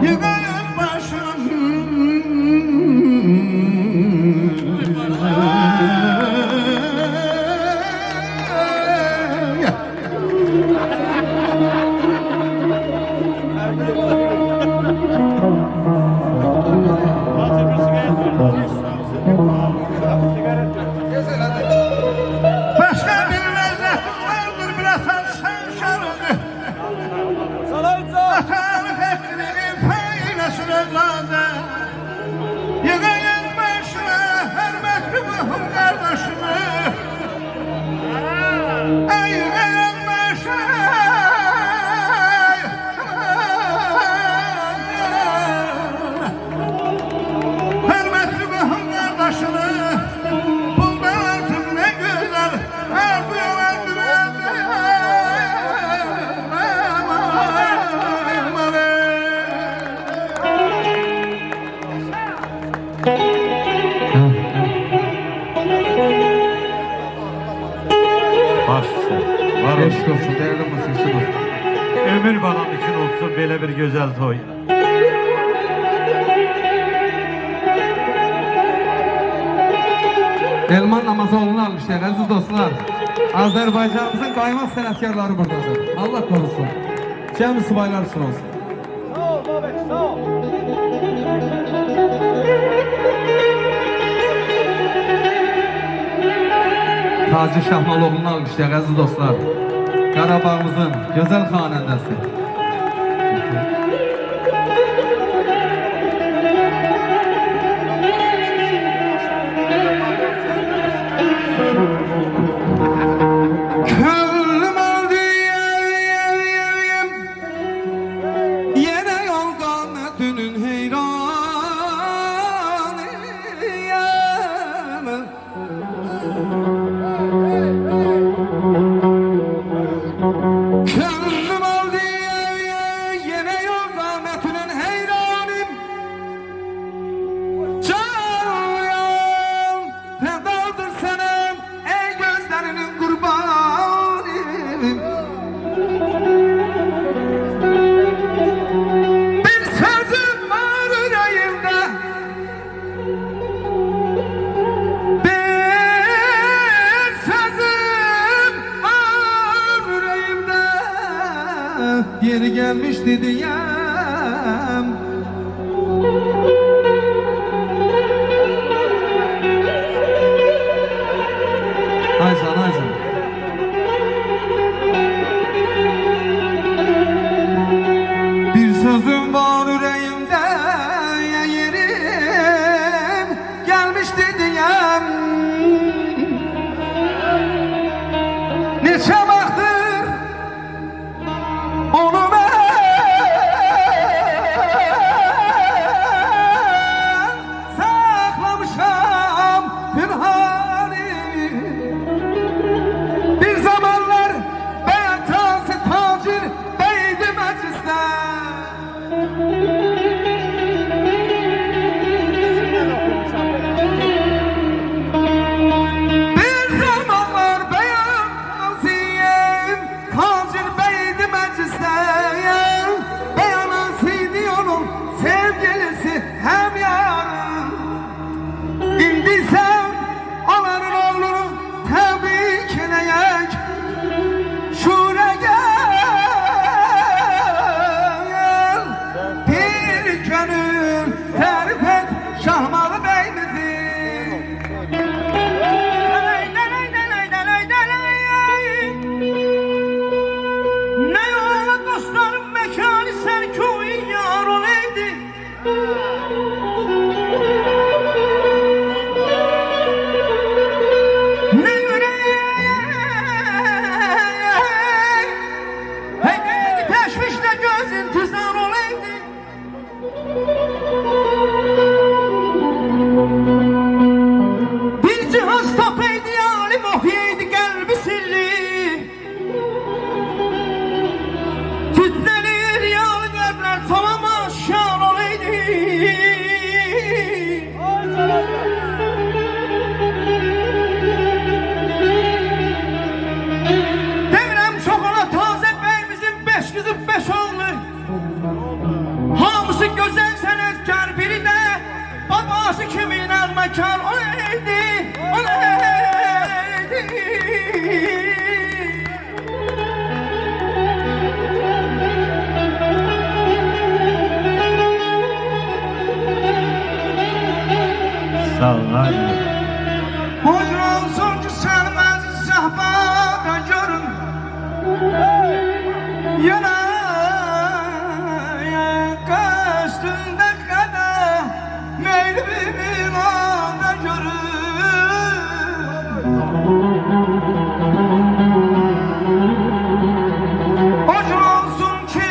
Yıkayız başım başka bir lezzetim vardır bir atan sen şarjı Atalık ekmeğin faydasına zaten Yıkayız başına hürmet bir mühim kardeşimi Ey yıkayız başına hürmet bir mühim kardeşimi Buldan artık ne güzel arzu Eşk olsun, değerli musikçi dostum. Ömür balam için olsun böyle bir güzel toy. Elman Namazoğlu'nu almışlar aziz dostlar. Azerbaycanımızın kaymak sanatkarları buradadır. Allah korusun. Cem subaylar için olsun. Sağ ol Babek, sağ ol. Taci Şahmaloğlu'nu almışlar aziz dostlar. Qarabağımızın güzel xanəndəsi. Könlüm oldu yine yol qametinin heyranıyım. Könlüm oldu yine yol qametinin heyranıyım. Can fedadır senem ey gözlerinin kurbanıyım. Bir sözüm var yüreğimde, bir sözüm var yüreğimde. Yeri gelmişti diyem. Aycan, Aycan. Bir sözüm var yüreğimde, yerim gelmişti diyem. Neçe baktır onu ben mekan o neydi, o neydi? Sağ ol abi. Hoş olsun ki sevmez sahbada görün. Yana üstünde kadar meyli bir anda görün. Hoş olsun ki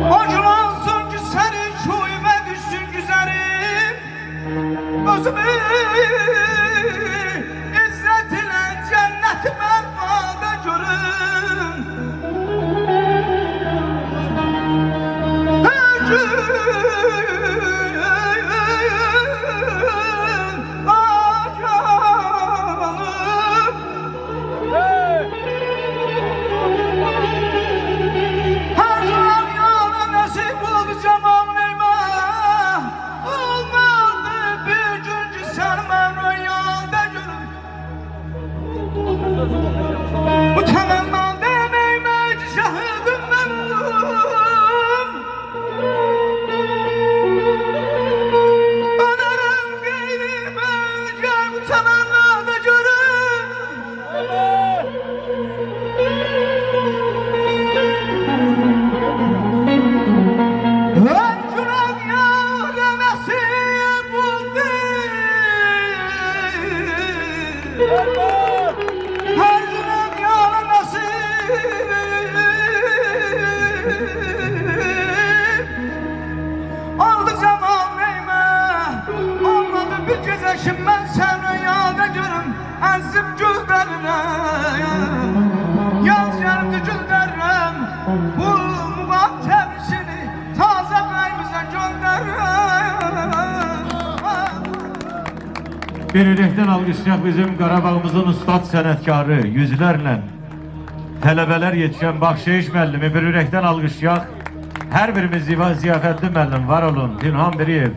hoş olsun ki senin şuyme düşsün güzelim. Özümü cennet mervada görün. Her gün canım. Her gün yana nasip oldu zaman eyvah. Olmadı bir gün ki sen ben rüyada görün. Bu tamamen demeymek şahidim benim. Önerim gayrime gel bu temennada görün. Her günah yâre nasip oldu. Her günah yâre nasip oldu zaman neyme. Olmadı bir gece şimdi ben sen rüyada görün. Azim güllerine yaz yarımdı güllerim. Bu muhabbet işini taze kayımıza gönderirim. Bir ürəkdən alqışlayaq bizim Qarabağımızın ustad sənətkarı, yüzlərlə tələbələr yetişən Baxşeyiş müəllimi bir ürəkdən alqışlayaq. Hər birimiz ziyafətli müəllim var olun, Pinhan Biriyev.